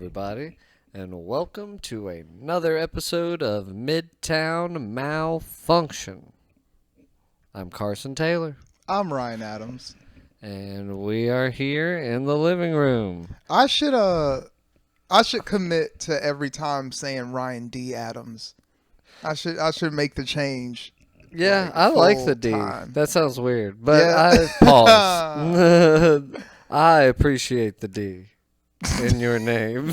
everybody, and welcome to another episode of Midtown Malfunction. I'm Carson Taylor. I'm Ryan Adams. And we are here in the living room. I should commit to every time saying Ryan D. Adams. I should make the change. Yeah, I like the D. Time. That sounds weird, but Yeah. I pause. I appreciate the D in your name.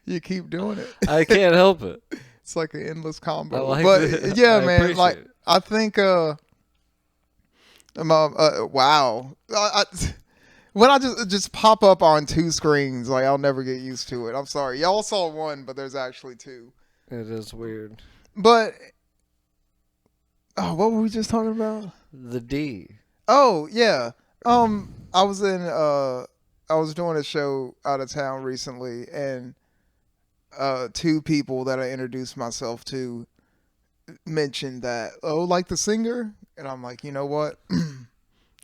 You keep doing it. I can't help it. It's like an endless combo. I like but it. yeah, I man. Like it. I think. Wow. When I just pop up on two screens, like I'll never get used to it. I'm sorry. Y'all saw one, but there's actually two. It is weird. But what were we just talking about? The D. Oh yeah. I was doing a show out of town recently, and two people that I introduced myself to mentioned that, like the singer, and I'm like, you know what?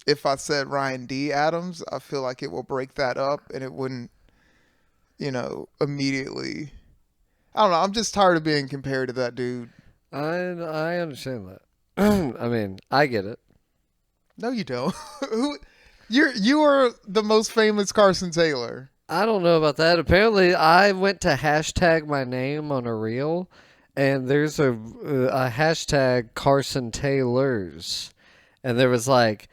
If I said Ryan D. Adams, I feel like it will break that up, and it wouldn't, immediately. I don't know. I'm just tired of being compared to that dude. I understand that. I mean, I get it. No, you don't. You are the most famous Carson Taylor. I don't know about that. Apparently, I went to hashtag my name on a reel, and there's a hashtag Carson Taylors, and there was like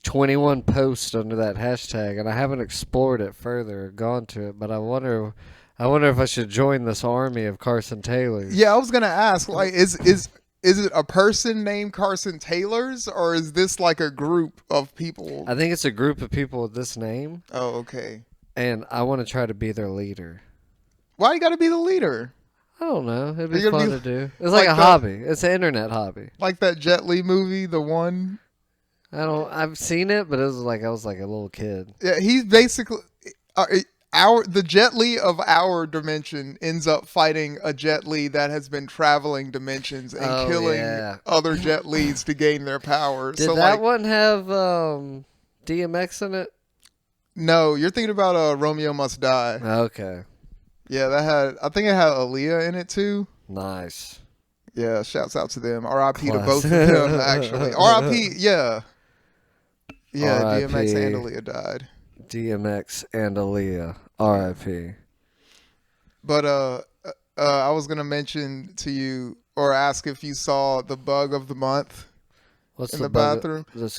21 posts under that hashtag, and I haven't explored it further or gone to it, but I wonder if I should join this army of Carson Taylors. Yeah, I was gonna ask, like, is it a person named Carson Taylors, or is this like a group of people? I think it's a group of people with this name. Oh, okay. And I want to try to be their leader. Why you got to be the leader? I don't know. It'd be fun to do. It's like a that hobby. It's an internet hobby. Like that Jet Li movie, the one. I've seen it, but it was like I was like a little kid. Yeah, he's basically the Jet Li of our dimension ends up fighting a Jet Li that has been traveling dimensions and killing other Jet Lis to gain their power. Did that one have DMX in it? No, you're thinking about Romeo Must Die. Okay. Yeah, I think it had Aaliyah in it too. Nice. Yeah, shouts out to them. R.I.P. to both of them, actually. R.I.P. Yeah. Yeah, R.I.P. DMX and Aaliyah died. DMX and Aaliyah. R.I.P. But I was gonna mention to you or ask if you saw the bug of the month. What's in the bathroom? The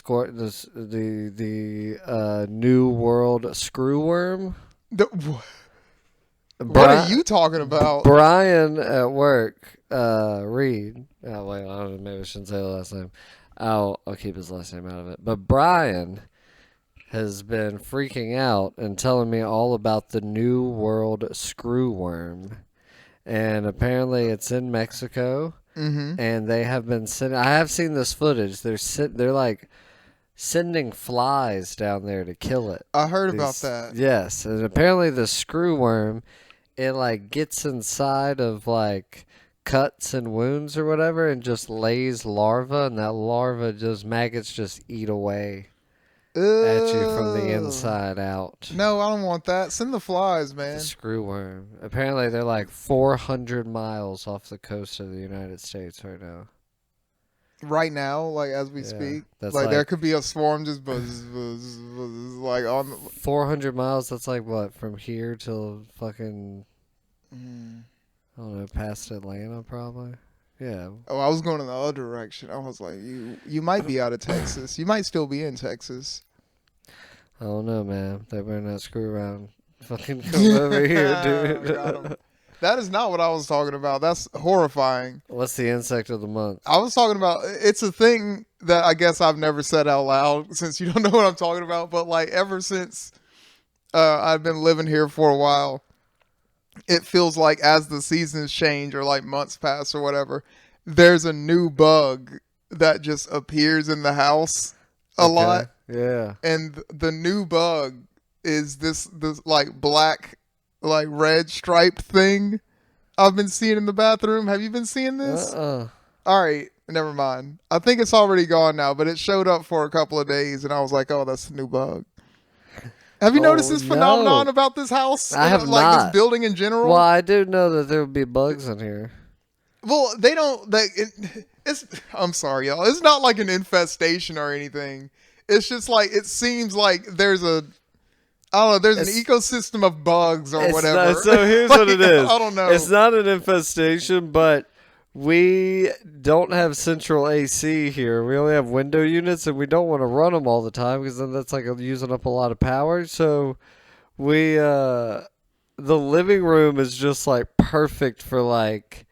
New World Screwworm. What are you talking about? Brian at work, Reed. Oh, wait, I don't know, maybe I shouldn't say the last name. I'll keep his last name out of it. But Brian has been freaking out and telling me all about the New World Screwworm. And apparently it's in Mexico. Mm-hmm. And they have been sending. I have seen this footage. They're like sending flies down there to kill it. I heard about that. Yes, and apparently the screwworm, it like gets inside of like cuts and wounds or whatever, and just lays larvae, and that maggots just eat away at you from the inside out. No, I don't want that. Send the flies, man. The screwworm. Apparently they're like 400 miles off the coast of the United States right now. Right now, like as we speak, like there could be a swarm just buzz, like on 400 miles. That's like what, from here till fucking I don't know, past Atlanta probably. Yeah. Oh, I was going in the other direction. I was like, you might be out of Texas. You might still be in Texas. I don't know, man. They better not screw around. Fucking come over here, dude. That is not what I was talking about. That's horrifying. What's the insect of the month? I was talking about, it's a thing that I guess I've never said out loud since you don't know what I'm talking about. But like ever since I've been living here for a while, it feels like as the seasons change or like months pass or whatever, there's a new bug that just appears in the house a lot. Yeah. And the new bug is this like black, like red striped thing I've been seeing in the bathroom. Have you been seeing this? All right. Never mind. I think it's already gone now, but it showed up for a couple of days and I was like, oh, that's the new bug. Have you noticed Oh, this phenomenon no. about this house? I have Like not. this building in general? Well, I do know that there would be bugs in here. Well, they don't. It's. I'm sorry, y'all. It's not like an infestation or anything. It's just like it seems like there's a. I don't know. There's an It's- ecosystem of bugs or It's whatever. not, so here's Like, what it is. I don't know. It's not an infestation, but we don't have central AC here. We only have window units, and we don't want to run them all the time because then that's like using up a lot of power. So we, the living room is just like perfect for like.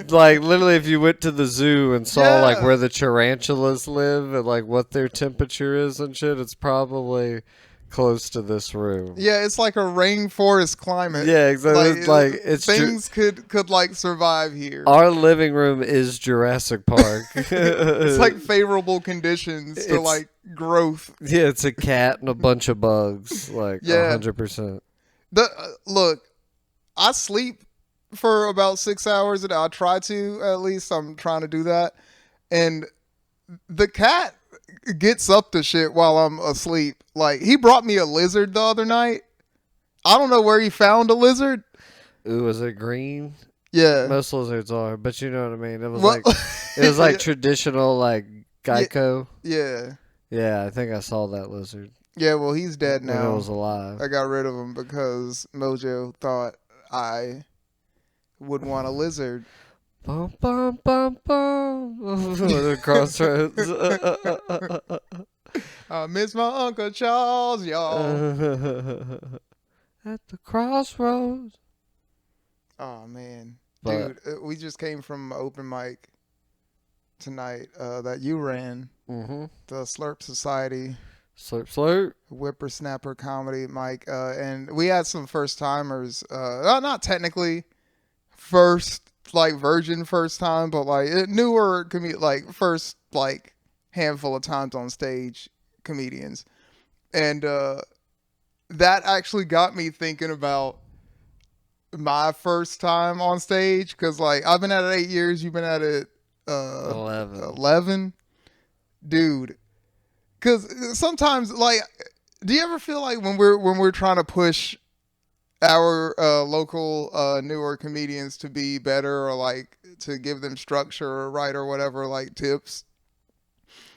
Like literally if you went to the zoo and saw like Yeah. where the tarantulas live and like what their temperature is and shit, it's probably close to this room. Yeah, it's like a rainforest climate. Yeah, exactly. It's things could like survive here. our living room is Jurassic Park. It's like favorable conditions to It's- like growth. yeah, it's a cat and a bunch of bugs, like Yeah. 100%. Look, I sleep for about 6 hours a day. I try to, at least. I'm trying to do that. And the cat gets up to shit while I'm asleep. Like, he brought me a lizard the other night. I don't know where he found a lizard. Ooh, is it green? Yeah. Most lizards are, but you know what I mean. It was Well- like it was like traditional like Geico. Yeah. Yeah, I think I saw that lizard. Yeah, well, he's dead And it now. was alive. I got rid of him because Mojo thought I would want a lizard. Bum bum bum bum. The crossroads. I miss my Uncle Charles, y'all. At the crossroads. Oh, man. But- Dude, we just came from open mic tonight that you ran. Mm-hmm. The Slurp Society Slurp slurp. Whippersnapper Comedy mic. And we had some first timers. Not technically first, like virgin first time, but like newer, like first, like handful of times on stage comedians. And that actually got me thinking about my first time on stage. Cause like I've been at it 8 years. You've been at it 11. Dude. Cause sometimes like, do you ever feel like when we're trying to push our local newer comedians to be better, or like to give them structure or right or whatever, like tips,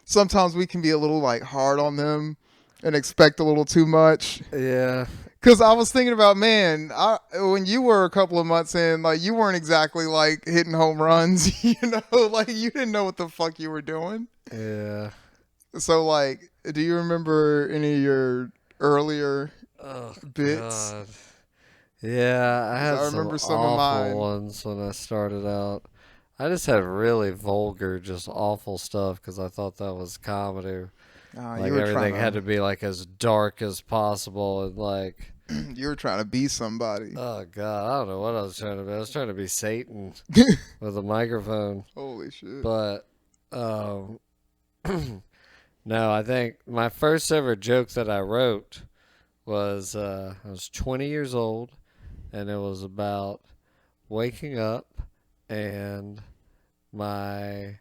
sometimes we can be a little like hard on them and expect a little too much? Yeah. Because I was thinking about, man, when you were a couple of months in, like you weren't exactly like hitting home runs, you know, like you didn't know what the fuck you were doing. Yeah. So like, do you remember any of your earlier bits? God. Yeah, I had I remember some some of awful mine. ones when I started out. I just had really vulgar, just awful stuff because I thought that was comedy. Like You were everything trying had to be like as dark as possible and like, you were trying to be somebody. oh God, I don't know what I was trying to be. I was trying to be Satan with a microphone. Holy shit. But no, I think my first ever joke that I wrote was I was 20 years old, and it was about waking up and my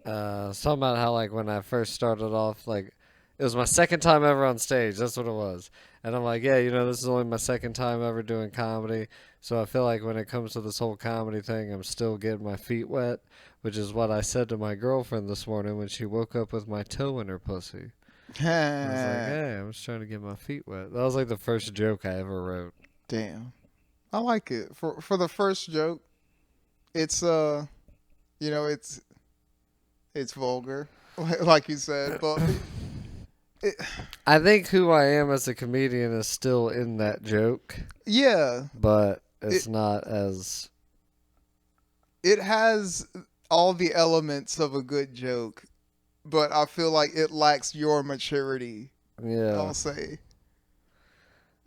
it's talking about how like when I first started off, like it was my second time ever on stage. That's what it was. And I'm like, yeah, you know, this is only my second time ever doing comedy. So I feel like when it comes to this whole comedy thing, I'm still getting my feet wet, which is what I said to my girlfriend this morning when she woke up with my toe in her pussy. I was like, hey, I'm just trying to get my feet wet. That was like the first joke I ever wrote. Damn. I like it. For the first joke, it's you know, it's vulgar, like you said, but I think who I am as a comedian is still in that joke, yeah, but it's not as... it has all the elements of a good joke, but I feel like it lacks your maturity, Yeah. I'll say.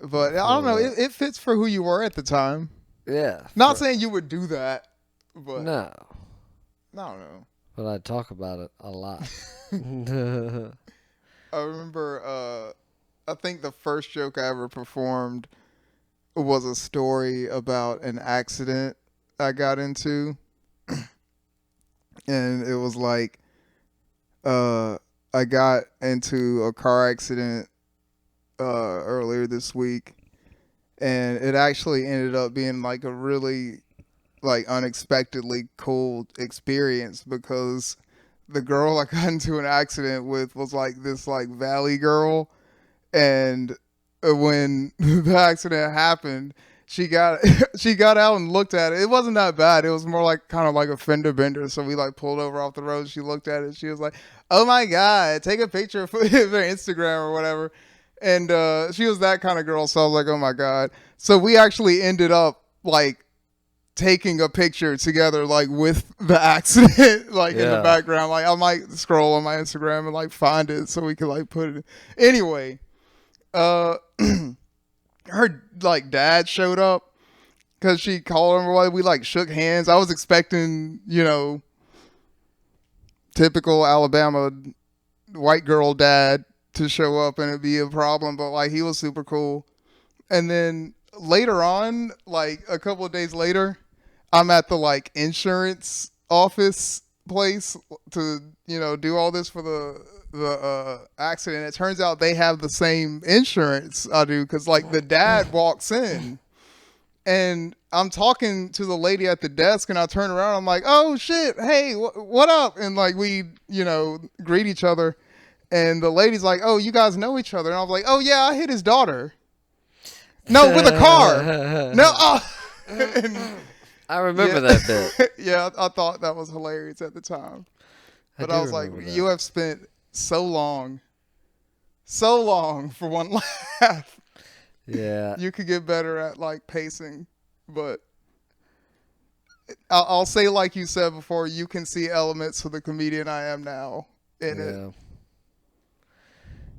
But I don't know, it fits for who you were at the time. Yeah. Not saying you would do that, but No. I don't know. But I talk about it a lot. I remember, I think the first joke I ever performed was a story about an accident I got into. And it was like, I got into a car accident earlier this week, and it actually ended up being like a really like unexpectedly cool experience because the girl I got into an accident with was like this like valley girl, and when the accident happened, she got she got out and looked at it. It wasn't that bad. It was more like kind of like a fender bender. So we like pulled over off the road. She looked at it. She was like, "Oh my god, take a picture for their Instagram or whatever." And she was that kind of girl. So I was like, "Oh my god." So we actually ended up like taking a picture together, like with the accident, like in the background. Like I might scroll on my Instagram and like find it so we could like put it. Anyway, her like dad showed up because she called him. We like shook hands. I was expecting, typical Alabama white girl dad to show up and it'd be a problem, but like he was super cool. And then later on, like a couple of days later, I'm at the like insurance office place to do all this for the accident. It turns out they have the same insurance I do because like the dad walks in and I'm talking to the lady at the desk and I turn around, I'm like, "Oh shit, hey, what up?" And like we greet each other, and the lady's like, "Oh, you guys know each other?" And I was like, "Oh yeah, I hit his daughter." No, with a car. No. And, I remember that bit. Yeah, I thought that was hilarious at the time. But I was like, you have spent so long for one laugh. Yeah. You could get better at like pacing. But I'll say, like you said before, you can see elements of the comedian I am now in it.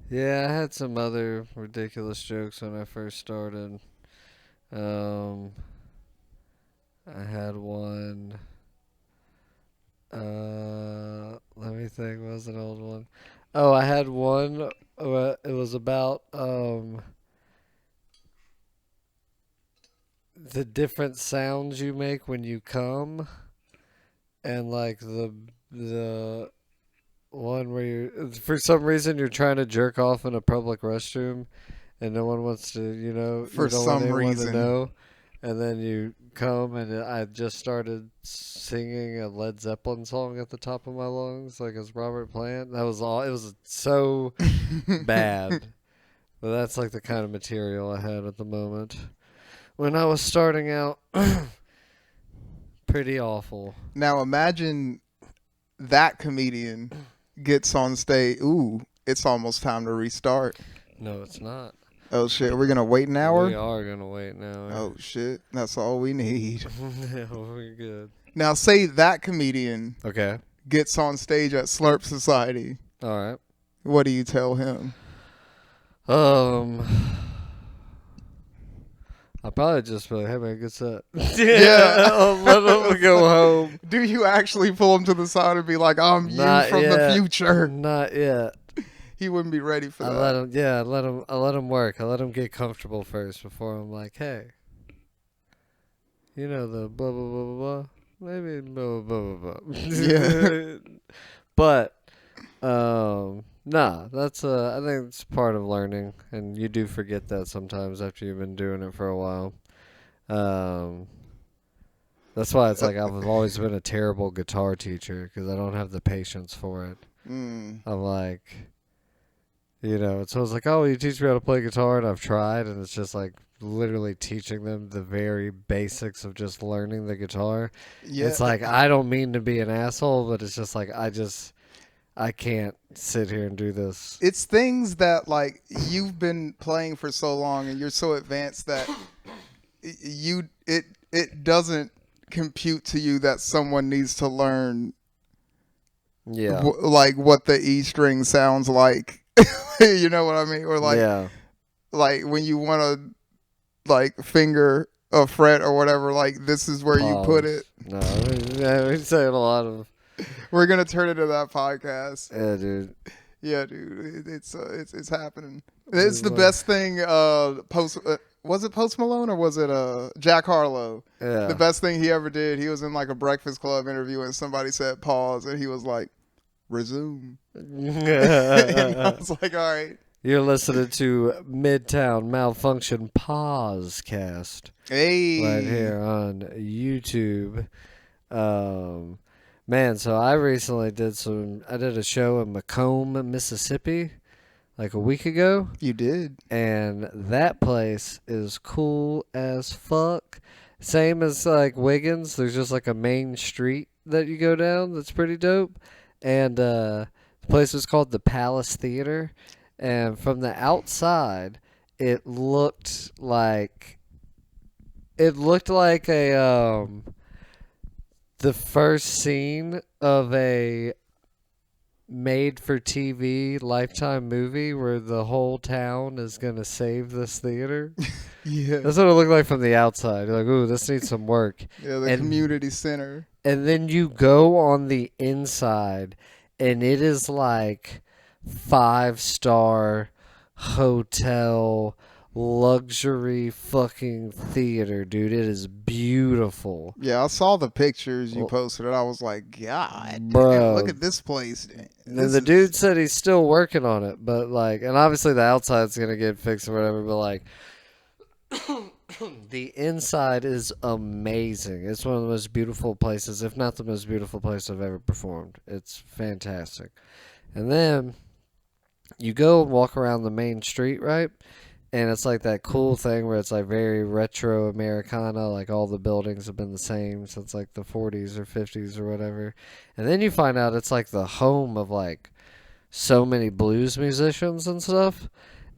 Yeah, I had some other ridiculous jokes when I first started. I had one. Let me think. What was an old one? Oh, I had one. It was about the different sounds you make when you come, and like the one where you for some reason you're trying to jerk off in a public restroom, and no one wants to for some reason to know. And then you come, and I just started singing a Led Zeppelin song at the top of my lungs, like as Robert Plant. That was all. It was so bad. But that's like the kind of material I had at the moment. When I was starting out, pretty awful. Now imagine that comedian gets on stage. Ooh, it's almost time to restart. No, it's not. Oh shit, we're gonna wait an hour? We are gonna wait an hour. Oh shit, that's all we need. Yeah, we're good. Now say that comedian gets on stage at Slurp Society. All right. What do you tell him? I'll probably just be like, "Hey man, good set." Yeah. I'll let him go home. Do you actually pull him to the side and be like, "I'm you from the future"? Not yet. He wouldn't be ready for that. I let him work. I let him get comfortable first before I'm like, "Hey, the blah blah blah blah blah, maybe blah blah blah blah." Yeah. But nah, that's I think it's part of learning, and you do forget that sometimes after you've been doing it for a while. That's why it's like I've always been a terrible guitar teacher because I don't have the patience for it. I'm like, it's always like, "Oh, you teach me how to play guitar," and I've tried, and it's just like literally teaching them the very basics of just learning the guitar. Yeah. It's like, I don't mean to be an asshole, but it's just like, I can't sit here and do this. It's things that like you've been playing for so long and you're so advanced that it doesn't compute to you that someone needs to learn like what the E string sounds like. You know what I mean? Or like like when you want to like finger a fret or whatever, like this is where you put it. No, we're saying a lot of. We're gonna turn into that podcast. Yeah, dude. Yeah, dude. It's happening. It's the best thing. Was it Post Malone or was it Jack Harlow? Yeah. The best thing he ever did. He was in like a Breakfast Club interview and somebody said pause and he was like, "Resume." And I was like, all right. You're listening to Midtown Malfunction Podcast Hey. right here on YouTube. Man, so I recently did a show in Macomb, Mississippi, like a week ago. You did. And that place is cool as fuck. Same as like Wiggins. There's just like a main street that you go down that's pretty dope. And the place was called the Palace Theater. And from the outside, it looked like a the first scene of a made-for-TV Lifetime movie where the whole town is gonna save this theater. Yeah. That's what it looked like from the outside. You're like, ooh, this needs some work. Yeah, the community center. And then you go on the inside, and it is like 5-star hotel luxury fucking theater, dude. It is beautiful. Yeah, I saw the pictures you posted, and I was like, God, bro, look at this place. And the dude said he's still working on it, but like, and obviously the outside's gonna get fixed or whatever, but like, the inside is amazing. It's one of the most beautiful places, if not the most beautiful place I've ever performed. It's fantastic. And then you go and walk around the main street, right? And it's like that cool thing where it's like very retro Americana, like all the buildings have been the same since like the 40s or 50s or whatever. And then you find out it's like the home of like so many blues musicians and stuff.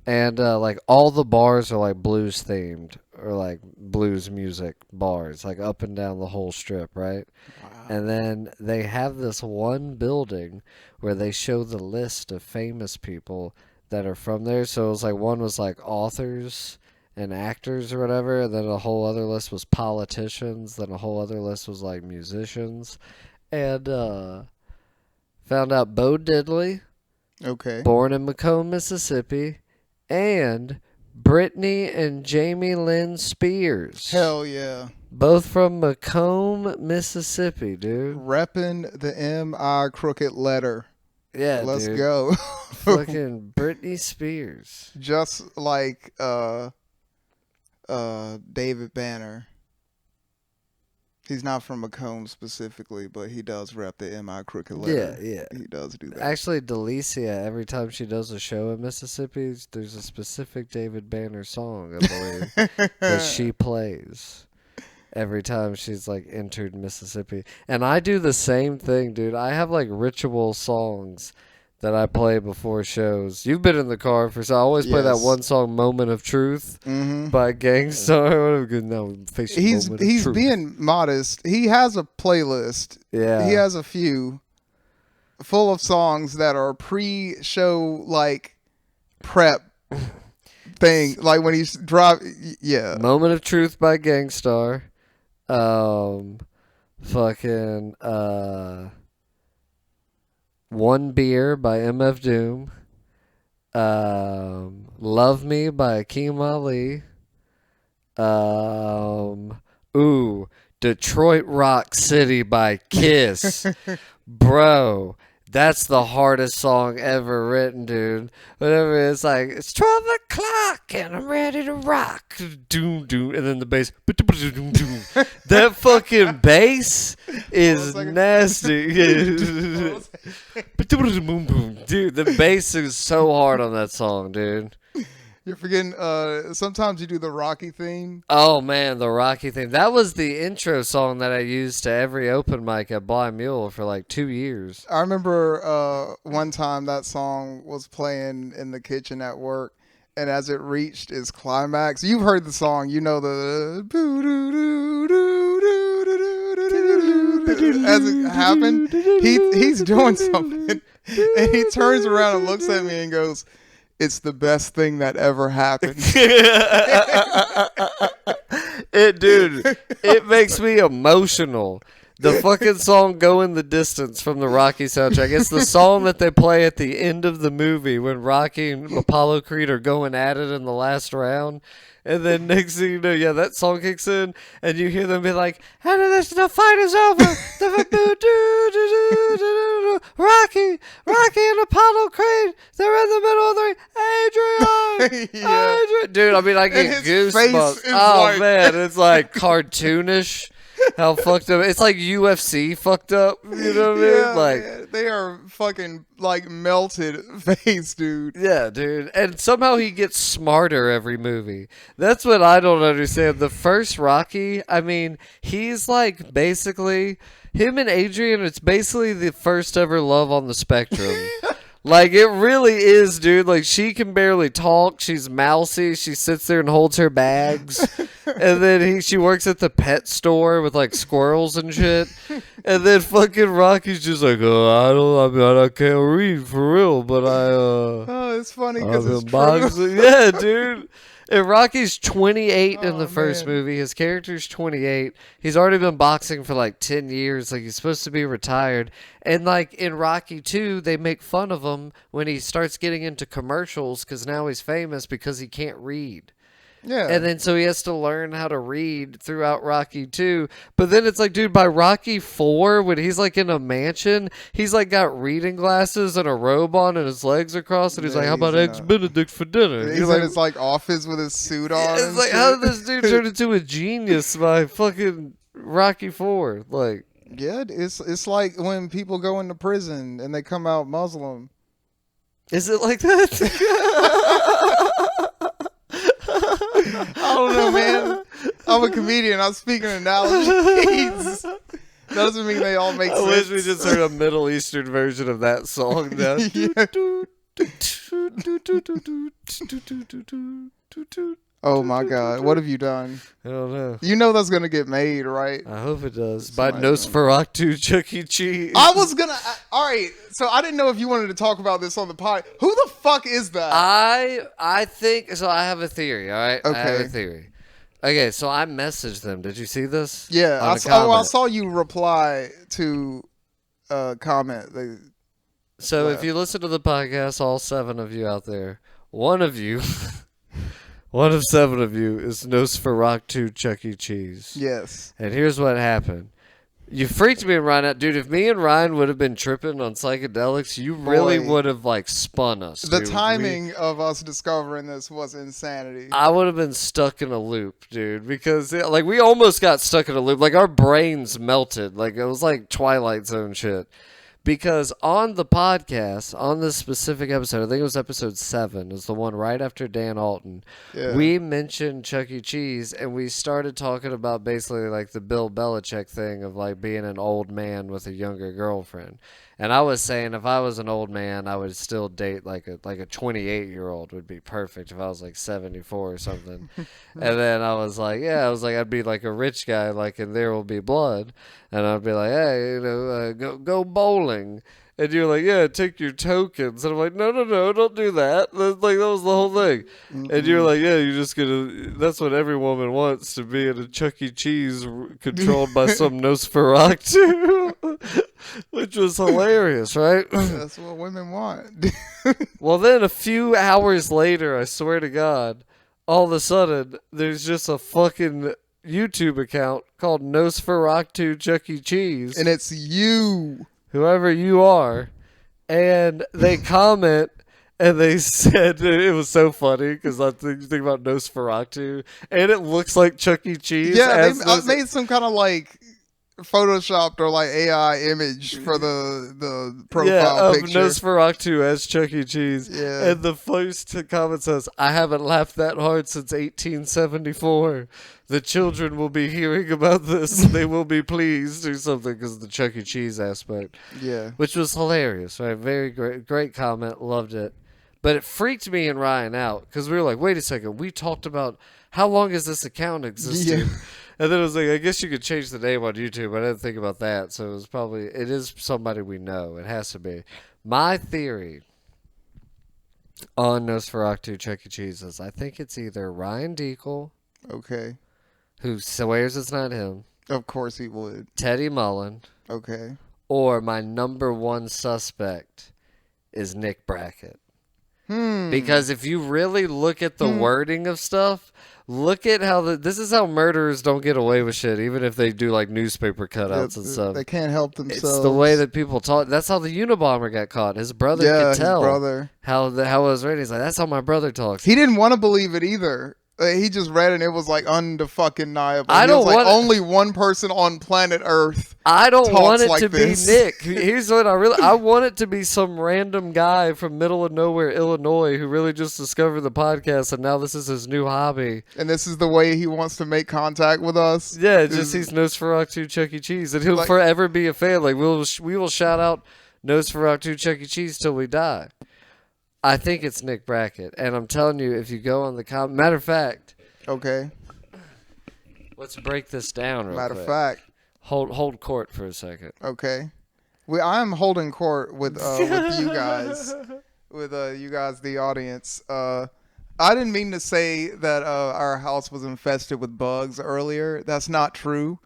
And like all the bars are like blues themed or like blues music bars, like up and down the whole strip, right? Wow. And then they have this one building where they show the list of famous people that are from there. So it was like one was like authors and actors or whatever, and then a whole other list was politicians, then a whole other list was like musicians. And found out Bo Diddley, Okay. born in Macomb, Mississippi, and Brittany and Jamie Lynn Spears. Hell yeah. Both from Macomb, Mississippi, dude. Repping the M.I. crooked letter. Yeah, Let's dude. go. Fucking Britney Spears. Just like David Banner. He's not from Macomb specifically, but he does rep the M.I. crooked letter. Yeah. He does do that. Actually, Delicia, every time she does a show in Mississippi, there's a specific David Banner song, I believe, that she plays every time she's like entered Mississippi. And I do the same thing, dude. I have like ritual songs that I play before shows. You've been in the car for, so I always play that Yes. one song, "Moment of Truth" by Gangstar. He's being modest. He has a playlist. Yeah. He has a few full of songs that are pre-show like prep thing. Like when he's yeah. "Moment of Truth" by Gangstar. "One Beer" by MF Doom. "Love Me" by Akeem Ali. "Detroit Rock City" by Kiss. Bro, that's the hardest song ever written, dude. Whatever, it's like, it's 12 o'clock and I'm ready to rock. Doom, doom. And then the bass. That fucking bass is nasty. Dude, the bass is so hard on that song, dude. You're forgetting, sometimes you do the Rocky theme. Oh, man, the Rocky theme. That was the intro song that I used to every open mic at Blind Mule for like 2 years. I remember one time that song was playing in the kitchen at work, and as it reached its climax, you've heard the song, you know the as it happened, he's doing something, and he turns around and looks at me and goes, "It's the best thing that ever happened." It makes me emotional. The fucking song "Go in the Distance" from the Rocky soundtrack. It's the song that they play at the end of the movie when Rocky and Apollo Creed are going at it in the last round. And then next thing you know, yeah, that song kicks in, and you hear them be like, "And the fight is over. Rocky Rocky and Apollo Creed, they're in the middle of the ring. Adrian, Yeah. Adrian. Dude, I mean, I get And his face goosebumps. is Oh, like- man, it's like cartoonish. How fucked up. It's like UFC fucked up. You know what I mean? Yeah, Like, man, they are fucking like melted face, dude. yeah, dude. And somehow he gets smarter every movie. That's what I don't understand. The first Rocky, I mean, he's like basically him and Adrian, it's basically the first ever love on the spectrum. Like, it really is, dude. Like, she can barely talk. She's mousy. She sits there and holds her bags. And then she works at the pet store with, like, squirrels and shit. And then fucking Rocky's just like, I can't read for real, but Oh, it's funny because I've it's been true. boxing. Yeah, dude. And Rocky's 28 in Oh, the first man. movie. His character's 28. He's already been boxing for like 10 years. Like, he's supposed to be retired. And like in Rocky 2, they make fun of him when he starts getting into commercials because now he's famous because he can't read. Yeah. And then so he has to learn how to read throughout Rocky 2. But then it's like, dude, by Rocky 4, when he's like in a mansion, he's like got reading glasses and a robe on and his legs are crossed. And he's Yeah, like, how about he's in Eggs a- Benedict for dinner? He's You're in like, his like office with his suit on. it's and like, shit. how did this dude turn into a genius by fucking Rocky 4? Like, Yeah, it's like when people go into prison and they come out Muslim. is it like that? I don't know, man. I'm a comedian. I'm speaking analogies. Doesn't mean they all make I sense. wish we just heard a Middle Eastern version of that song now. Oh my God, what have you done? I don't know. You know that's gonna get made, right? I hope it does. By Somebody's NosferatuChuckeCheese. I was gonna. All right, so I didn't know if you wanted to talk about this on the pod. Who the fuck is that? I think so. I have a theory. All right. I have a Okay. theory. Okay. So I messaged them. Did you see this? Yeah, On I a saw, I comment. saw you reply to a comment. So What? if you listen to the podcast, all 7 of you out there, one of you, one of 7 of you is NosferatuChuckeCheese. Yes. And here's what happened. You freaked me and Ryan out. Dude, if me and Ryan would have been tripping on psychedelics, you really Boy. would have, like, spun us. The dude. timing of us discovering this was insanity. I would have been stuck in a loop, dude, because, like, we almost got stuck in a loop. Like, our brains melted. Like, it was like Twilight Zone shit. Because on the podcast, on this specific episode, I think it was episode 7, is the one right after Dan Alton, Yeah. we mentioned Chuck E. Cheese, and we started talking about basically like the Bill Belichick thing of like being an old man with a younger girlfriend. And I was saying if I was an old man, I would still date like a 28-year-old would be perfect if I was like 74 or something. And then I was like, I'd be like a rich guy, like in There Will Be Blood, and I'd be like, hey, go bowling. And you're like, yeah, take your tokens. And I'm like, no, don't do that. That was the whole thing. And you're like, yeah, you're just going to, that's what every woman wants, to be in a Chuck E. Cheese controlled by some Nosferatu. Which was hilarious, right? That's what women want. Well, then a few hours later, I swear to God, all of a sudden, there's just a fucking YouTube account called NosferatuChuckeCheese. And it's you. Whoever you are, and they comment, and they said it was so funny because I think about Nosferatu, and it looks like Chuck E. Cheese. Yeah, as I made some kind of like photoshopped or like AI image for the profile of picture. Nosferatu as Chuck E. Cheese. Yeah. And the first comment says, I haven't laughed that hard since 1874. The children will be hearing about this. They will be pleased or something because of the Chuck E. Cheese aspect. Yeah. Which was hilarious, right? Very great comment. Loved it. But it freaked me and Ryan out because we were like, wait a second. We talked about how long has this account existed? Yeah. And then it was like, I guess you could change the name on YouTube. I didn't think about that. So it is somebody we know. It has to be. My theory on NosferatuChuckeCheese is I think it's either Ryan Deacle, Okay. who swears it's not him, Of course he would. Teddy Mullen, Okay. or my number 1 suspect is Nick Brackett. Because if you really look at the wording of stuff, look at how this is how murderers don't get away with shit, even if they do like newspaper cutouts and stuff. They can't help themselves. It's the way that people talk. That's how the Unabomber got caught. His brother could tell his brother. how it was written. He's like, that's how my brother talks. He didn't want to believe it either. He just read it and it was like undeniable. I don't want only one person on planet Earth. I don't want it like to this. be Nick. Here's what I want it to be some random guy from middle of nowhere, Illinois, who really just discovered the podcast and now this is his new hobby. And this is the way he wants to make contact with us. Yeah, just he's NosferatuChuckeCheese, and he'll forever be a fan. Like we will shout out NosferatuChuckeCheese till we die. I think it's Nick Brackett, and I'm telling you, if you go on the matter of fact, okay, let's break this down real quick. Matter of fact, hold court for a second. Okay, I am holding court with you guys, you guys, the audience. I didn't mean to say that our house was infested with bugs earlier. That's not true.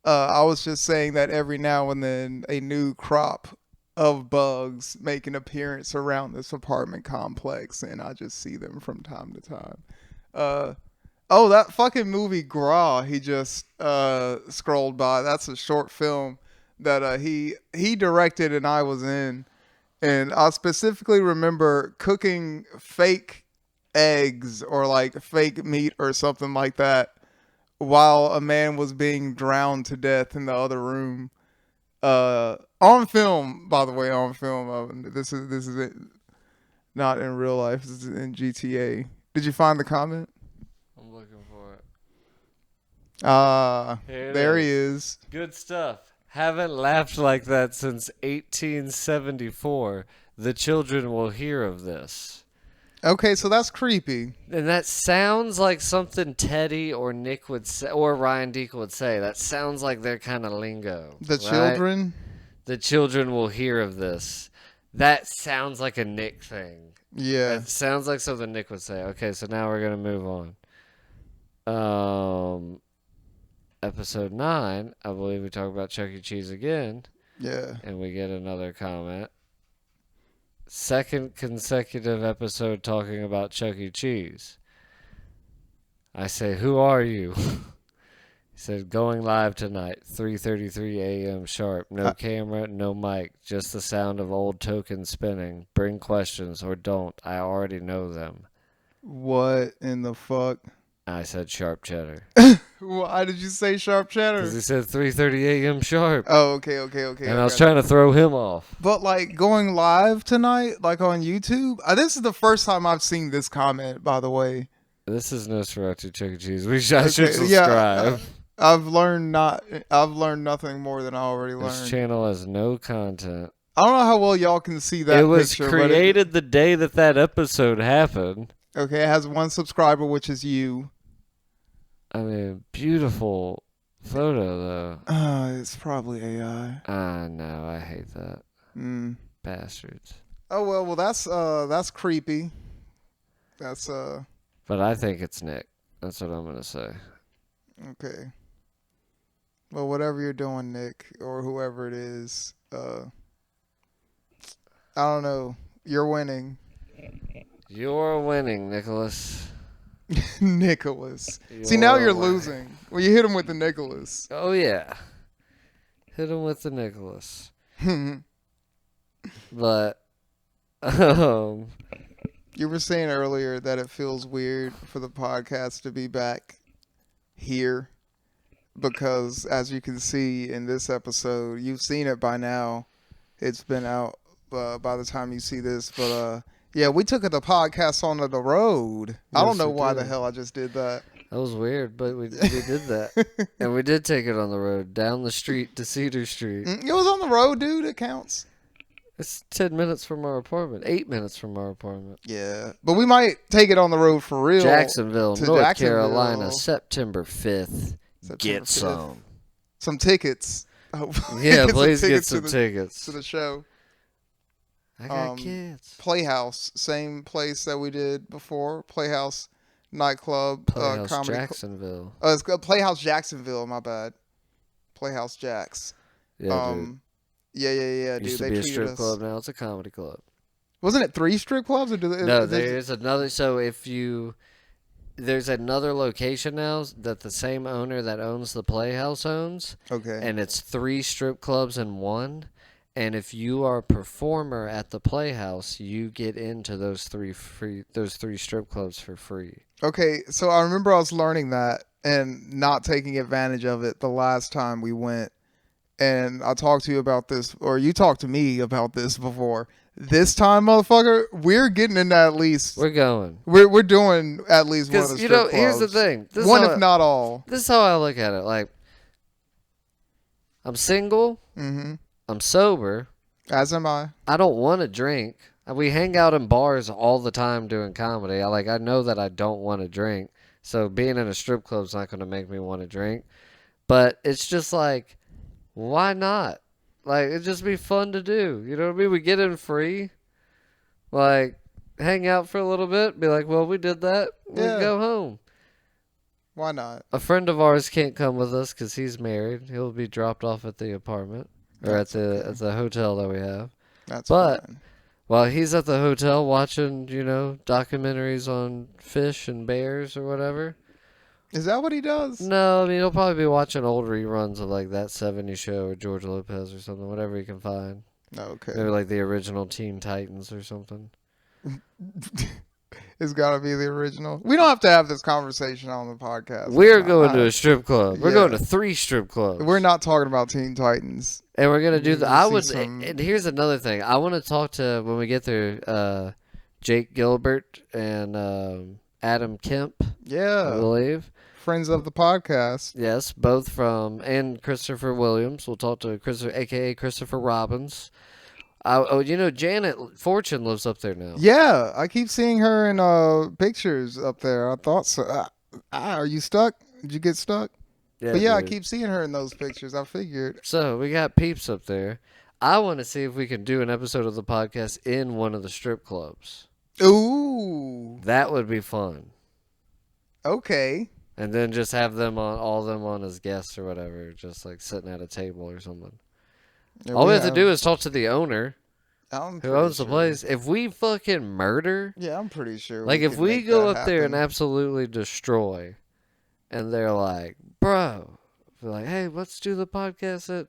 I was just saying that every now and then a new crop of bugs make an appearance around this apartment complex, and I just see them from time to time. That fucking movie Graw he just scrolled by. That's a short film that he directed and I was in, and I specifically remember cooking fake eggs or like fake meat or something like that while a man was being drowned to death in the other room. On film, by the way, on film. This is it. Not in real life. This is in GTA. Did you find the comment? I'm looking for it. There he is. Good stuff. Haven't laughed like that since 1874. The children will hear of this. Okay, so that's creepy. And that sounds like something Teddy or Nick would say, or Ryan Deek would say. That sounds like their kind of lingo. The children? The children will hear of this. That sounds like a Nick thing. Yeah. That sounds like something Nick would say. Okay, so now we're going to move on. Episode 9, I believe we talk about Chuck E. Cheese again. Yeah. And we get another comment. Second consecutive episode talking about Chuck E. Cheese. I say, who are you? He said, going live tonight, 3:33 a.m. sharp. No camera, no mic, just the sound of old tokens spinning. Bring questions or don't. I already know them. What in the fuck? I said sharp cheddar. Why did you say sharp cheddar? Because he said 3:30 a.m. sharp. Oh, okay. And I was trying to throw him off. But like going live tonight, like on YouTube, this is the first time I've seen this comment, by the way. This is NosferatuChuckeCheese. I should subscribe. Yeah, I've learned nothing more than I already learned. This channel has no content. I don't know how well y'all can see that. It was picture, created the day that episode happened. Okay, it has one subscriber, which is you. I mean, beautiful photo though. It's probably AI. No, I hate that. Bastards. Oh well, that's creepy. That's But I think it's Nick. That's what I'm gonna say. Okay. Well, whatever you're doing, Nick, or whoever it is, I don't know. You're winning. You're winning, Nicholas. Nicholas. See, now you're losing. Well, you hit him with the Nicholas. Oh, yeah. Hit him with the Nicholas. But, you were saying earlier that it feels weird for the podcast to be back here because, as you can see in this episode, you've seen it by now. It's been out by the time you see this, but yeah, we took the podcast on the road. Yes, I don't know why the hell I just did that. That was weird, but we did that. And we did take it on the road, down the street to Cedar Street. It was on the road, dude. It counts. It's 10 minutes from our apartment. 8 minutes from our apartment. Yeah, but we might take it on the road for real. Jacksonville, North Carolina, September 5th. Get 5th. Some tickets. Yeah, please get some tickets to the show. I got kids. Playhouse, same place that we did before. Playhouse nightclub. Playhouse comedy Jacksonville. It's Playhouse Jacksonville. My bad. Playhouse Jacks. Yeah, dude. Yeah, dude. Used to be a strip club. Now it's a comedy club. Wasn't it 3 strip clubs? Or No, there's another. So there's another location now that the same owner that owns the Playhouse owns. Okay. And it's 3 strip clubs in one. And if you are a performer at the Playhouse, you get into those 3 strip clubs for free. Okay, so I remember I was learning that and not taking advantage of it the last time we went. And I talked to you about this, or you talked to me about this before. This time, motherfucker, we're getting into at least. We're going. We're doing at least one of the strip clubs. Here's the thing. One, if not all. This is how I look at it. Like, I'm single. Mm-hmm. I'm sober. As am I. I don't want to drink. We hang out in bars all the time doing comedy. I know that I don't want to drink. So being in a strip club is not going to make me want to drink. But it's just like, why not? Like, it'd just be fun to do. You know what I mean? We get in free. Like, hang out for a little bit. Be like, well, we did that. We'll go home. Why not? A friend of ours can't come with us because he's married. He'll be dropped off at the apartment. Or at the hotel that we have. That's fine. While he's at the hotel watching, documentaries on fish and bears or whatever. Is that what he does? No, I mean, he'll probably be watching old reruns of like That 70s Show or George Lopez or something, whatever he can find. Okay. Maybe like the original Teen Titans or something. It's got to be the original. We don't have to have this conversation on the podcast. We're going to a strip club. We're going to 3 strip clubs. We're not talking about Teen Titans. And we're going to do and here's another thing. I want to talk to, when we get there, Jake Gilbert and Adam Kemp. Yeah. I believe. Friends of the podcast. Yes, both and Christopher Williams. We'll talk to Christopher, a.k.a. Christopher Robbins. Janet Fortune lives up there now. Yeah, I keep seeing her in pictures up there. I thought so. Are you stuck? Did you get stuck? Yeah, but yeah, dude. I keep seeing her in those pictures. I figured. So we got peeps up there. I want to see if we can do an episode of the podcast in one of the strip clubs. Ooh. That would be fun. Okay. And then just have all of them on as guests or whatever, just like sitting at a table or something. Yeah, all we have to do is talk to the owner who owns the place. If we fucking murder... Yeah, I'm pretty sure. Like, if we go up there and absolutely destroy, and they're like, bro, we're like, hey, let's do the podcast at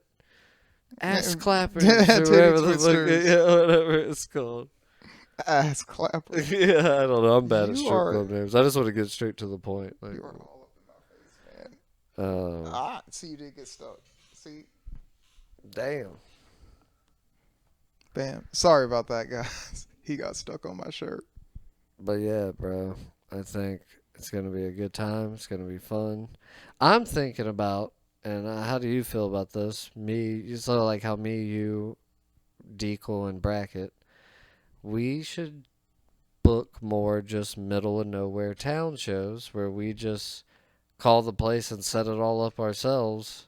Ass Clappers or whatever it's called. Ass Clappers. Yeah, I don't know. I'm bad at strip club names. I just want to get straight to the point. Like, you are all up in my face, man. See, you did get stuck. See? Damn. Bam. Sorry about that, guys. He got stuck on my shirt. But yeah, bro, I think it's going to be a good time. It's going to be fun. I'm thinking about, and how do you feel about this? You saw like how you, Deacle, and Brackett, we should book more just middle of nowhere town shows where we just call the place and set it all up ourselves.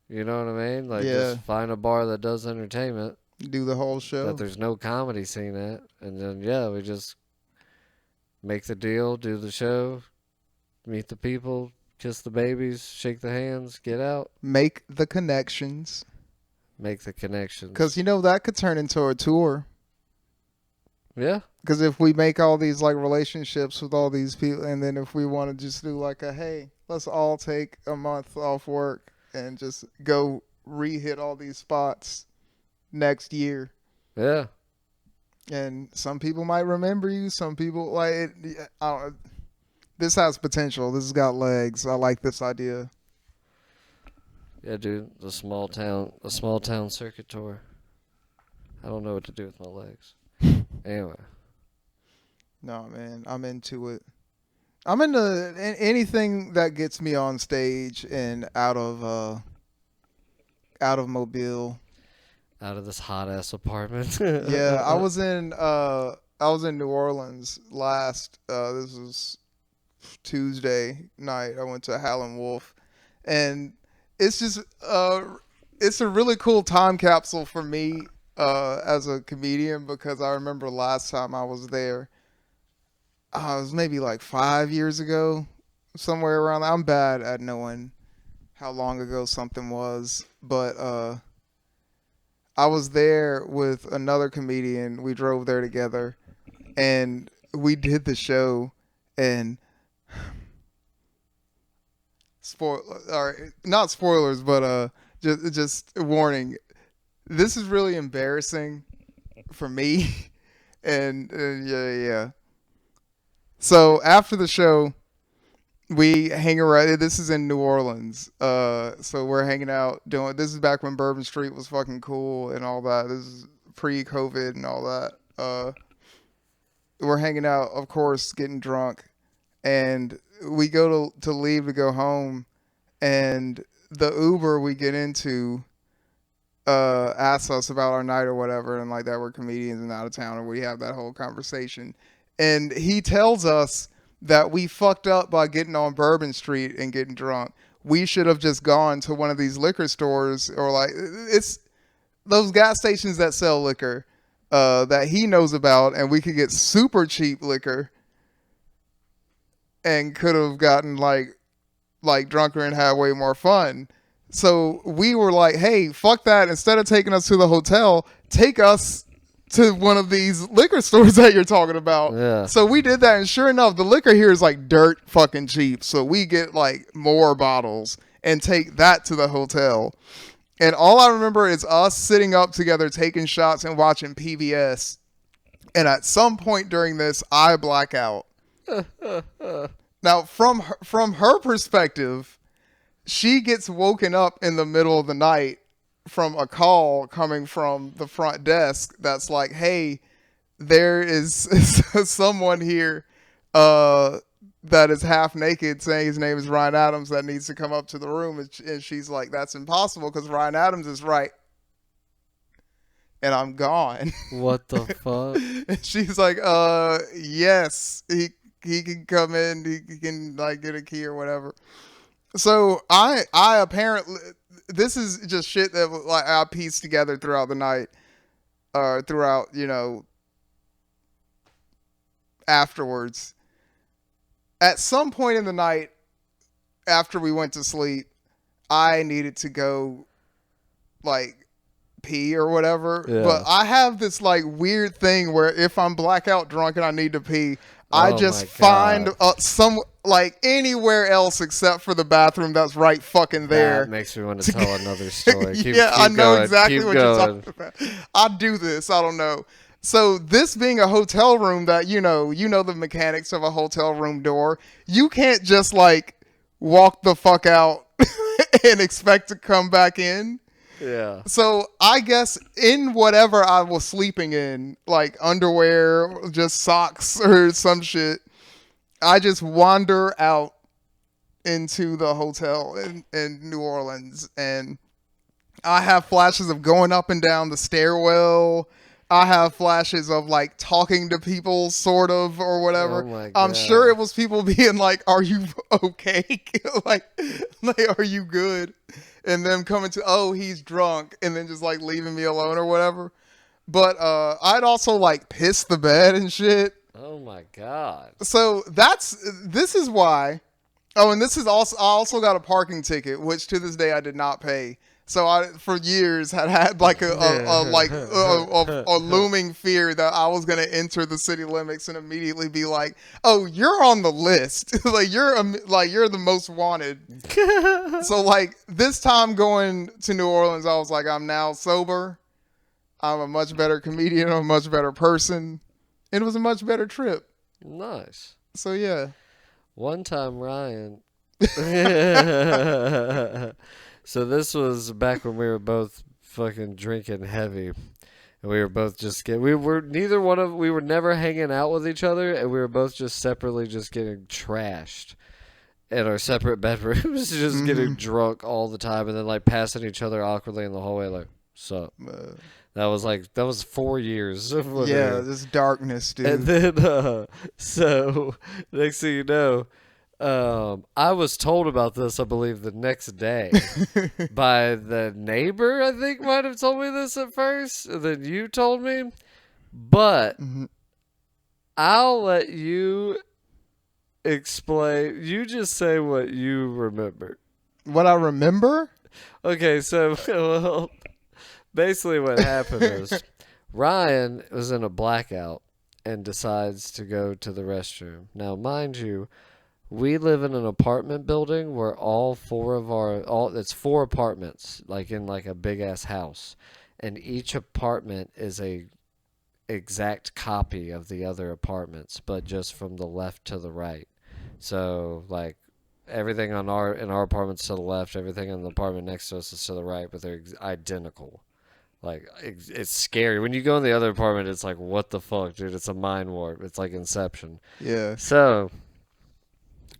You know what I mean? Like, just find a bar that does entertainment. Do the whole show. That there's no comedy scene at. And then, we just make the deal, do the show, meet the people, kiss the babies, shake the hands, get out. Make the connections. Because, that could turn into a tour. Yeah. Because if we make all these, like, relationships with all these people, and then if we want to just do, like, hey, let's all take a month off work and just go re-hit all these spots next year. Yeah. And some people might remember you. Some people, this has potential. This has got legs. I like this idea. Yeah, dude. The small town circuit tour. I don't know what to do with my legs. Anyway. No, man. I'm into it. I'm into anything that gets me on stage and out of Mobile. Out of this hot ass apartment. Yeah, I was in New Orleans last. This was Tuesday night. I went to Howlin' Wolf, and it's just it's a really cool time capsule for me as a comedian, because I remember last time I was there. It was maybe like 5 years ago, somewhere around there. I'm bad at knowing how long ago something was, but I was there with another comedian. We drove there together, and we did the show. And not spoilers, but just warning. This is really embarrassing for me, and yeah. So after the show, we hang around. This is in New Orleans. So we're hanging out doing. This is back when Bourbon Street was fucking cool and all that. This is pre-COVID and all that. We're hanging out, of course, getting drunk, and we go to leave to go home, and the Uber we get into asks us about our night or whatever, and like that we're comedians and out of town, and we have that whole conversation, and he tells us that we fucked up by getting on Bourbon Street and getting drunk. We should have just gone to one of these liquor stores, or like it's those gas stations that sell liquor that he knows about, and we could get super cheap liquor and could have gotten like drunker and had way more fun. So we were like, hey, fuck that. Instead of taking us to the hotel, take us to one of these liquor stores that you're talking about. Yeah. So we did that, and sure enough, the liquor here is like dirt fucking cheap. So we get like more bottles and take that to the hotel. And all I remember is us sitting up together, taking shots and watching PBS. And at some point during this, I black out. Now, from her perspective, she gets woken up in the middle of the night from a call coming from the front desk that's like, hey, there is someone here that is half naked saying his name is Ryan Adams that needs to come up to the room. And she's like, that's impossible because Ryan Adams is right. And I'm gone. What the fuck? And she's like, yes, he can come in, he can like get a key or whatever. So I apparently, this is just shit that like I pieced together throughout the night, throughout, afterwards. At some point in the night, after we went to sleep, I needed to go, like, pee or whatever. Yeah. But I have this like weird thing where if I'm blackout drunk and I need to pee, I just find some like anywhere else except for the bathroom that's right fucking there. That makes me want to tell another story. Keep I know going. exactly Keep what going. you're talking about. I do this. I don't know. So this being a hotel room that you know the mechanics of a hotel room door, you can't just like walk the fuck out and expect to come back in. Yeah. So I guess in whatever I was sleeping in, like underwear, just socks or some shit, I just wander out into the hotel in New Orleans, and I have flashes of going up and down the stairwell. I have flashes of like talking to people sort of or whatever. Oh my God. I'm sure it was people being like, are you okay? like, are you good? And them coming to, oh, he's drunk, and then just like leaving me alone or whatever. But I'd also like piss the bed and shit. Oh my God. So this is why. Oh, and this is also, I also got a parking ticket, which to this day I did not pay. So I, for years, had like a looming fear that I was gonna enter the city limits and immediately be like, "Oh, you're on the list. you're the most wanted." So like this time going to New Orleans, I was like, "I'm now sober. I'm a much better comedian. I'm a much better person. It was a much better trip." Nice. So yeah. One time, Ryan. So this was back when we were both fucking drinking heavy, and we were both just we were never hanging out with each other, and we were both just separately just getting trashed in our separate bedrooms, just getting drunk all the time, and then like passing each other awkwardly in the hallway, like, "Sup?" That was 4 years. Yeah, this darkness, dude. And then so next thing you know, I was told about this, I believe, the next day by the neighbor, I think might have told me this at first, and then you told me. But I'll let you explain. You just say what you remember. What I remember? Okay, so, well, basically what happened is Ryan was in a blackout and decides to go to the restroom. Now, mind you, we live in an apartment building where it's four apartments, like in like a big ass house, and each apartment is a exact copy of the other apartments, but just from the left to the right. So like everything in our apartment's to the left, everything in the apartment next to us is to the right, but they're identical. Like it's scary when you go in the other apartment. It's like, what the fuck, dude? It's a mind warp. It's like Inception. Yeah. So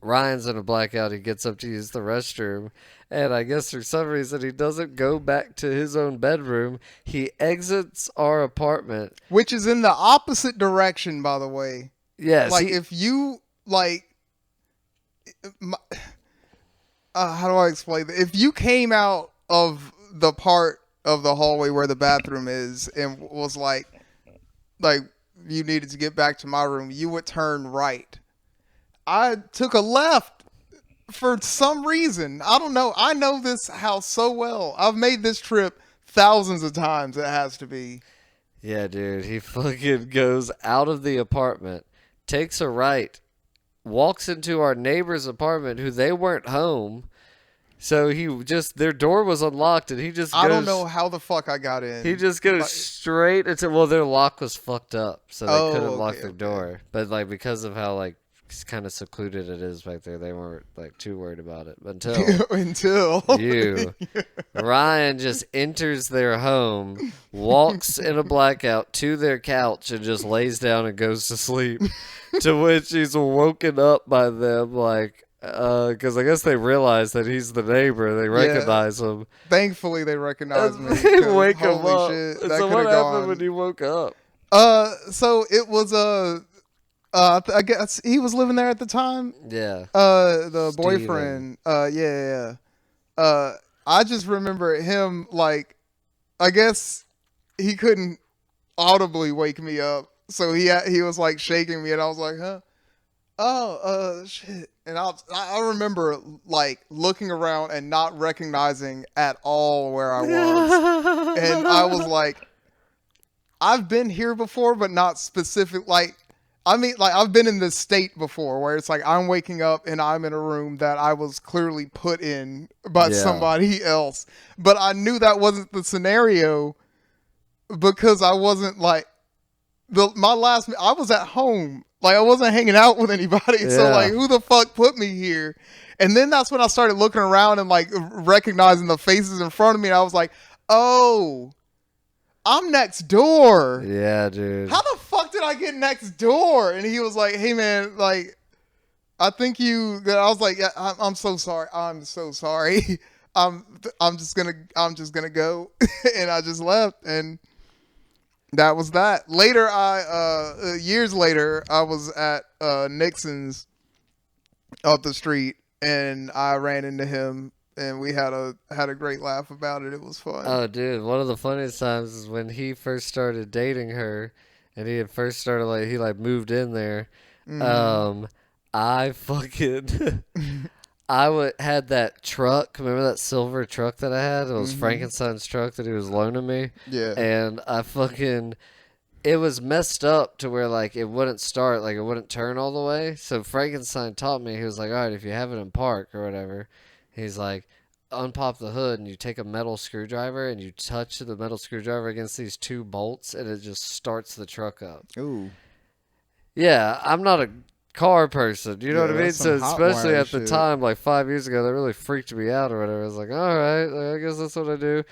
Ryan's in a blackout. He gets up to use the restroom, and I guess for some reason he doesn't go back to his own bedroom. He exits our apartment, Which is in the opposite direction, by the way. yes. Like, if you, like, how do I explain that? If you came out of the part of the hallway where the bathroom is and was like you needed to get back to my room, you would turn right. I took a left for some reason. I don't know. I know this house so well. I've made this trip thousands of times. It has to be. Yeah, dude. He fucking goes out of the apartment, takes a right, walks into our neighbor's apartment, who they weren't home. So their door was unlocked, and he just goes, I don't know how the fuck I got in. he just goes straight into, well, their lock was fucked up, so they couldn't lock their okay. door. But like because of how like kind of secluded it is back there, they weren't like too worried about it until Ryan just enters their home, walks in a blackout to their couch, and just lays down and goes to sleep. To which he's woken up by them, like, because I guess they realize that he's the neighbor. They recognize him. Thankfully, they recognize me. They wake him holy up. shit, And that so coulda what happened gone. when he woke up? So it was I guess he was living there at the time. Yeah. The Steven. boyfriend. Yeah. I just remember him, like, I guess he couldn't audibly wake me up, so he was like shaking me, and I was like, huh? Oh, shit. And I remember like looking around and not recognizing at all where I was, and I was like, I've been here before, but not specific. Like, I mean, like, I've been in this state before where it's like I'm waking up and I'm in a room that I was clearly put in by somebody else. But I knew that wasn't the scenario because I wasn't like I was at home. Like, I wasn't hanging out with anybody. Yeah. So like, who the fuck put me here? And then that's when I started looking around and like recognizing the faces in front of me. And I was like, oh, I'm next door. Yeah, dude. How the fuck did I get next door? And he was like, hey man, like, I think I was like, yeah, I'm so sorry. I'm so sorry. I'm just gonna go. And I just left, and that was that. Later, years later, I was at Nixon's up the street, and I ran into him, and we had a great laugh about it. It was fun. Oh, dude, one of the funniest times is when he first started dating her, and he had first started he moved in there. Mm-hmm. I fucking had that truck. Remember that silver truck that I had? It was Frankenstein's truck that he was loaning me. Yeah. And it was messed up to where like it wouldn't start, like it wouldn't turn all the way. So Frankenstein taught me. He was like, all right, if you have it in park or whatever, he's like, unpop the hood and you take a metal screwdriver and you touch the metal screwdriver against these two bolts and it just starts the truck up. Ooh. Yeah, I'm not a car person, you know what I mean? that's So some hot especially wire at the shit. time, like 5 years ago, that really freaked me out or whatever. I was like, all right, I guess that's what I do.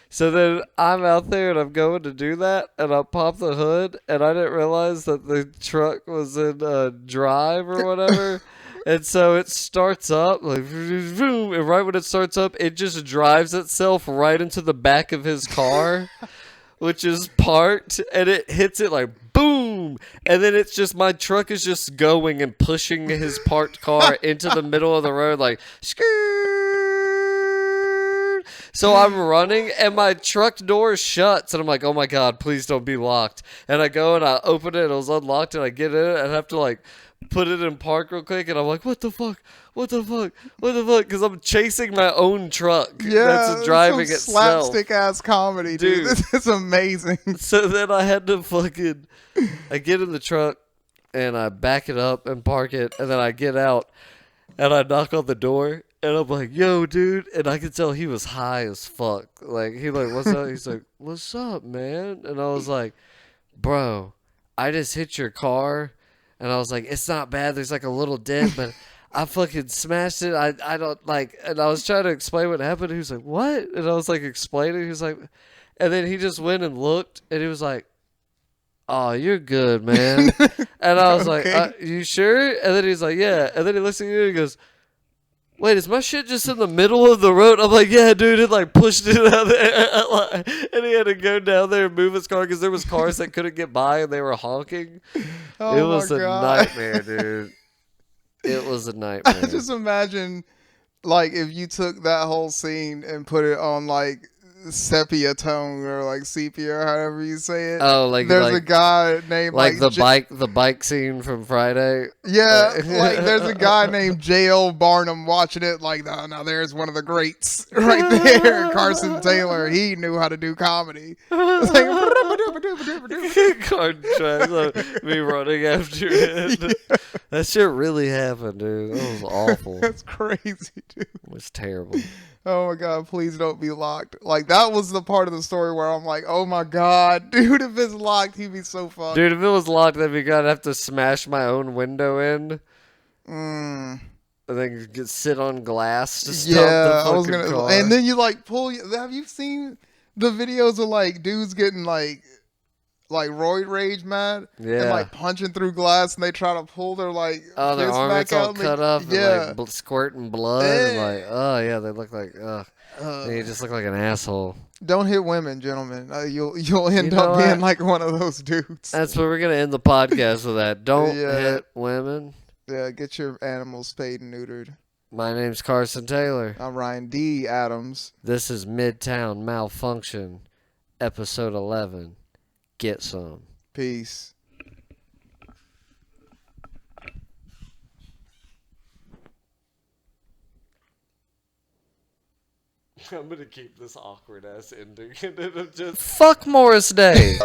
So then I'm out there and I'm going to do that, and I pop the hood, and I didn't realize that the truck was in drive or whatever. And so it starts up, like, and right when it starts up, it just drives itself right into the back of his car, which is parked, and it hits it like boom. And then it's just, my truck is just going and pushing his parked car into the middle of the road, like, skirt. So I'm running, and my truck door shuts, and I'm like, oh my God, please don't be locked. And I go and I open it, and it was unlocked, and I get in it, and I have to like put it in park real quick, and I'm like, what the fuck? What the fuck? What the fuck? Because I'm chasing my own truck that's driving some itself. slapstick ass comedy, dude. This is amazing. So then I had to I get in the truck, and I back it up and park it, and then I get out, and I knock on the door, and I'm like, yo, dude. And I could tell he was high as fuck. Like, what's up? He's like, what's up, man? And I was like, bro, I just hit your car. And I was like, it's not bad. There's like a little dent, but I fucking smashed it. I don't like, and I was trying to explain what happened. He was like, what? And I was like, explaining. He was like, and then he just went and looked, and he was like, oh, you're good, man. And I was like, you sure? And then he's like, yeah. And then he looks at you and he goes, wait, is my shit just in the middle of the road? I'm like, yeah, dude. It like pushed it out there. And he had to go down there and move his car because there was cars that couldn't get by and they were honking. Oh, it was my a God. nightmare, dude. It was a nightmare. I just imagine, like, if you took that whole scene and put it on, like, sepia tone or like sepia or however you say it. Oh, like there's a guy named like the bike scene from Friday. Yeah, like there's a guy named J.L. Barnum watching it. Like, now there's one of the greats right there, Carson Taylor. He knew how to do comedy. It's like, car tracks, me running after it. Yeah. That shit really happened, dude. That was awful. That's crazy, dude. It was terrible. Oh my God, please don't be locked. Like, that was the part of the story where I'm like, oh my God, dude, if it's locked, he'd be so fucked. Dude, if it was locked, then we gotta have to smash my own window in. And then sit on glass to stop the fucking car. And then you like pull. Have you seen the videos of like dudes getting like roid rage mad? Yeah. And like punching through glass, and they try to pull their like their arms all cut up and like squirting blood. And like, oh yeah, they look like you just look like an asshole. Don't hit women, gentlemen. You'll end up being like one of those dudes. That's what we're gonna end the podcast with. That don't hit women. Yeah, get your animals spayed and neutered. My name's Carson Taylor. I'm Ryan D. Adams. This is Midtown Malfunction, episode 11. Get some. Peace. I'm gonna keep this awkward ass ending and it'll just fuck Morris Day.